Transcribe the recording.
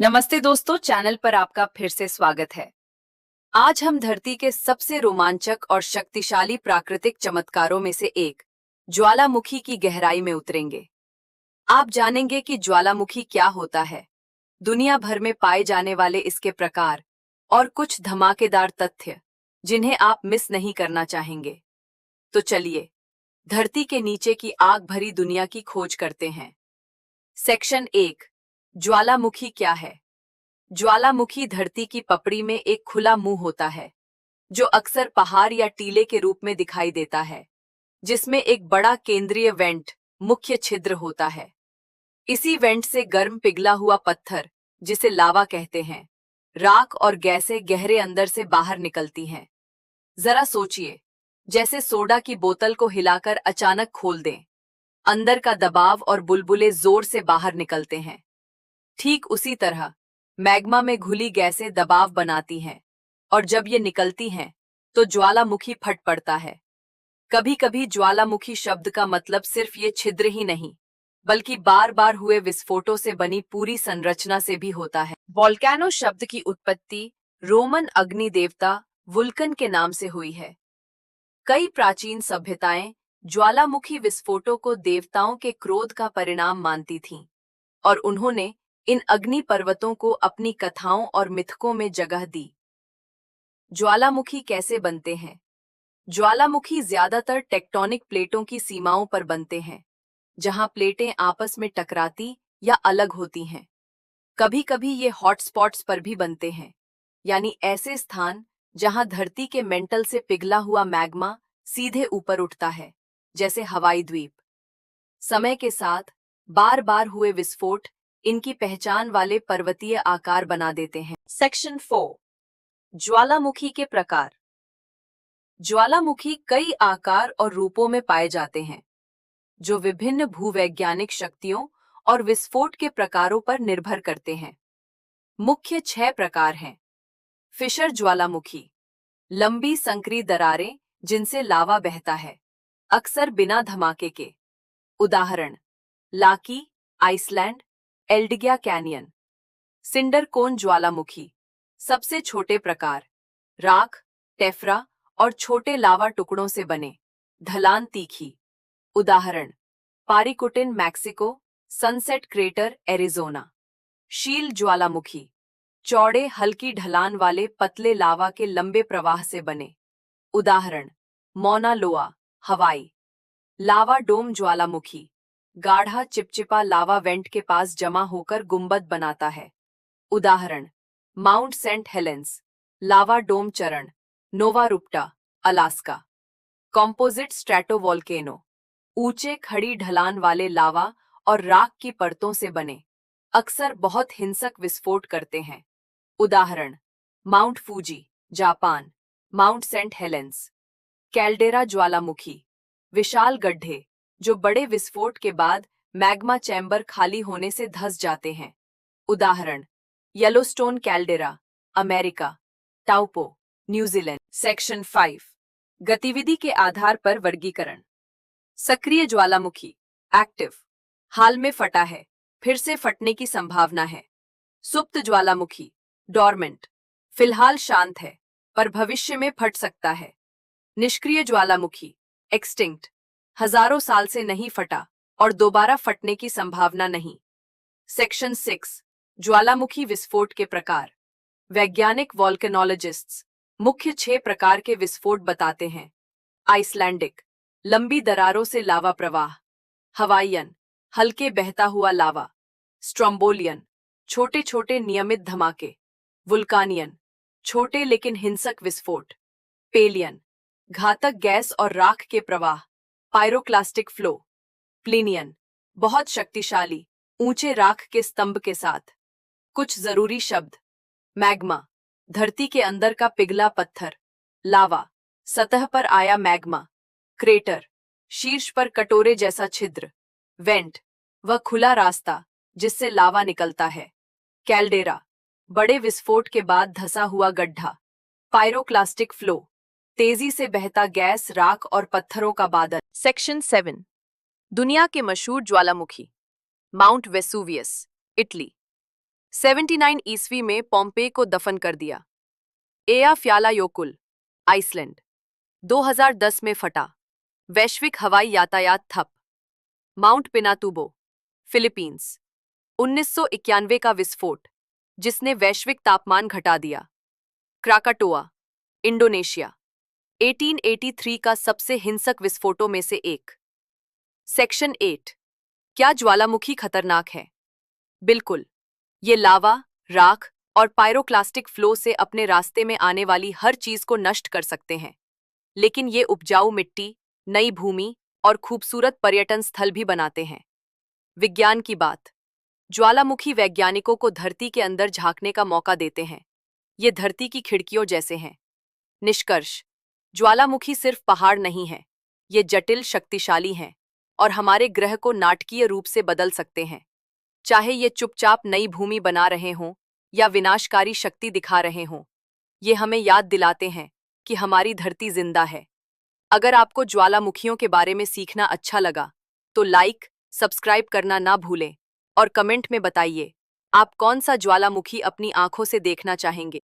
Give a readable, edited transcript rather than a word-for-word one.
नमस्ते दोस्तों, चैनल पर आपका फिर से स्वागत है। आज हम धरती के सबसे रोमांचक और शक्तिशाली प्राकृतिक चमत्कारों में से एक ज्वालामुखी की गहराई में उतरेंगे। आप जानेंगे कि ज्वालामुखी क्या होता है, दुनिया भर में पाए जाने वाले इसके प्रकार और कुछ धमाकेदार तथ्य जिन्हें आप मिस नहीं करना चाहेंगे। तो चलिए धरती के नीचे की आग भरी दुनिया की खोज करते हैं। सेक्शन 1, ज्वालामुखी क्या है। ज्वालामुखी धरती की पपड़ी में एक खुला मुंह होता है जो अक्सर पहाड़ या टीले के रूप में दिखाई देता है, जिसमें एक बड़ा केंद्रीय वेंट मुख्य छिद्र होता है। इसी वेंट से गर्म पिघला हुआ पत्थर, जिसे लावा कहते हैं, राख और गैसें गहरे अंदर से बाहर निकलती हैं। जरा सोचिए, जैसे सोडा की बोतल को हिलाकर अचानक खोल दें, अंदर का दबाव और बुलबुले जोर से बाहर निकलते हैं। ठीक उसी तरह मैग्मा में घुली गैसें दबाव बनाती हैं और जब ये निकलती हैं तो ज्वालामुखी फट पड़ता है। कभी कभी ज्वालामुखी शब्द का मतलब सिर्फ ये छिद्र ही नहीं, बल्कि बार बार हुए विस्फोटों से बनी पूरी संरचना से भी होता है। वोल्केनो शब्द की उत्पत्ति रोमन अग्नि देवता वुल्कन के नाम से हुई है। कई प्राचीन सभ्यताएं ज्वालामुखी विस्फोटों को देवताओं के क्रोध का परिणाम मानती थीं और उन्होंने इन अग्नि पर्वतों को अपनी कथाओं और मिथकों में जगह दी। ज्वालामुखी कैसे बनते हैं। ज्वालामुखी ज्यादातर टेक्टोनिक प्लेटों की सीमाओं पर बनते हैं, जहां प्लेटें आपस में टकराती या अलग होती हैं। कभी कभी ये हॉटस्पॉट्स पर भी बनते हैं, यानी ऐसे स्थान जहां धरती के मेंटल से पिघला हुआ मैग्मा सीधे ऊपर उठता है, जैसे हवाई द्वीप। समय के साथ बार बार हुए विस्फोट इनकी पहचान वाले पर्वतीय आकार बना देते हैं। सेक्शन 4, ज्वालामुखी के प्रकार। ज्वालामुखी कई आकार और रूपों में पाए जाते हैं, जो विभिन्न भूवैज्ञानिक शक्तियों और विस्फोट के प्रकारों पर निर्भर करते हैं। मुख्य 6 प्रकार हैं। फिशर ज्वालामुखी, लंबी संकरी दरारें जिनसे लावा बहता है, अक्सर बिना धमाके के। उदाहरण Laki, Iceland, Eldgja canyon. Cinder cone ज्वालामुखी, सबसे छोटे प्रकार, राख, टेफ्रा और छोटे लावा टुकड़ों से बने, ढलान तीखी। उदाहरण पारिकुटिन मैक्सिको, सनसेट क्रेटर एरिजोना। शील ज्वालामुखी, चौड़े हल्की ढलान वाले पतले लावा के लंबे प्रवाह से बने। उदाहरण मौना लोआ, हवाई। लावा डोम ज्वालामुखी, गाढ़ा चिपचिपा लावा वेंट के पास जमा होकर गुंबद बनाता है। उदाहरण माउंट सेंट हेलेंस, लावा डोम चरण, नोवा रुप्टा, अलास्का। कॉम्पोजिट स्ट्रैटोवोल्केनो, ऊंचे खड़ी ढलान वाले लावा और राख की परतों से बने, अक्सर बहुत हिंसक विस्फोट करते हैं। उदाहरण Mount Fuji, Japan, Mount Saint Helens. Caldera ज्वालामुखी, विशाल गड्ढे जो बड़े विस्फोट के बाद मैग्मा चैम्बर खाली होने से धंस जाते हैं। उदाहरण Yellowstone caldera, America, Taupo, New Zealand. Section 5, गतिविधि के आधार पर वर्गीकरण। सक्रिय ज्वालामुखी, एक्टिव, हाल में फटा है, फिर से फटने की संभावना है। सुप्त ज्वालामुखी, डॉर्मेंट, फिलहाल शांत है पर भविष्य में फट सकता है। निष्क्रिय ज्वालामुखी, एक्सटिंक्ट, हजारों साल से नहीं फटा और दोबारा फटने की संभावना नहीं। सेक्शन 6, ज्वालामुखी विस्फोट के प्रकार। वैज्ञानिक वोल्केनोलॉजिस्ट्स मुख्य 6 प्रकार के विस्फोट बताते हैं। आइसलैंडिक, लंबी दरारों से लावा प्रवाह। हवाईयन, हल्के बहता हुआ लावा। स्ट्रोम्बोलियन, छोटे छोटे नियमित धमाके। वुल्कानियन, छोटे लेकिन हिंसक विस्फोट। पेलियन, घातक गैस और राख के प्रवाह। Pyroclastic flow. प्लिनियन, बहुत शक्तिशाली, ऊंचे राख के स्तंभ के साथ। कुछ जरूरी शब्द। मैग्मा, धरती के अंदर का पिघला पत्थर। लावा, सतह पर आया मैग्मा। क्रेटर, शीर्ष पर कटोरे जैसा छिद्र। वेंट, वह खुला रास्ता जिससे लावा निकलता है। कैल्डेरा, बड़े विस्फोट के बाद धंसा हुआ गड्ढा। पायरोक्लास्टिक फ्लो, तेजी से बहता गैस, राख और पत्थरों का बादल। सेक्शन 7, दुनिया के मशहूर ज्वालामुखी। Mount Vesuvius, Italy. 79 ईस्वी में पोम्पेई को दफन कर दिया। एयाफ्यालायोकुल, आइसलैंड, 2010 में फटा। वैश्विक हवाई यातायात ठप। माउंट पिनातुबो, फिलीपींस, 1991 का विस्फोट जिसने वैश्विक तापमान घटा दिया। क्राकाटोआ, इंडोनेशिया, 1883 का सबसे हिंसक विस्फोटों में से एक। सेक्शन 8। क्या ज्वालामुखी खतरनाक है? बिल्कुल। ये लावा, राख और पायरोक्लास्टिक फ्लो से अपने रास्ते में आने वाली हर चीज को नष्ट कर सकते हैं। लेकिन ये उपजाऊ मिट्टी, नई भूमि और खूबसूरत पर्यटन स्थल भी बनाते हैं। विज्ञान की बात। ज्वालामुखी वैज्ञानिकों को धरती के अंदर झांकने का मौका देते हैं। ये धरती की खिड़कियों जैसे हैं। निष्कर्ष। ज्वालामुखी सिर्फ पहाड़ नहीं है, ये जटिल, शक्तिशाली हैं और हमारे ग्रह को नाटकीय रूप से बदल सकते हैं। चाहे ये चुपचाप नई भूमि बना रहे हों या विनाशकारी शक्ति दिखा रहे हों, ये हमें याद दिलाते हैं कि हमारी धरती जिंदा है। अगर आपको ज्वालामुखियों के बारे में सीखना अच्छा लगा, तो लाइक, सब्सक्राइब करना ना भूलें और कमेंट में बताइए आप कौन सा ज्वालामुखी अपनी आंखों से देखना चाहेंगे।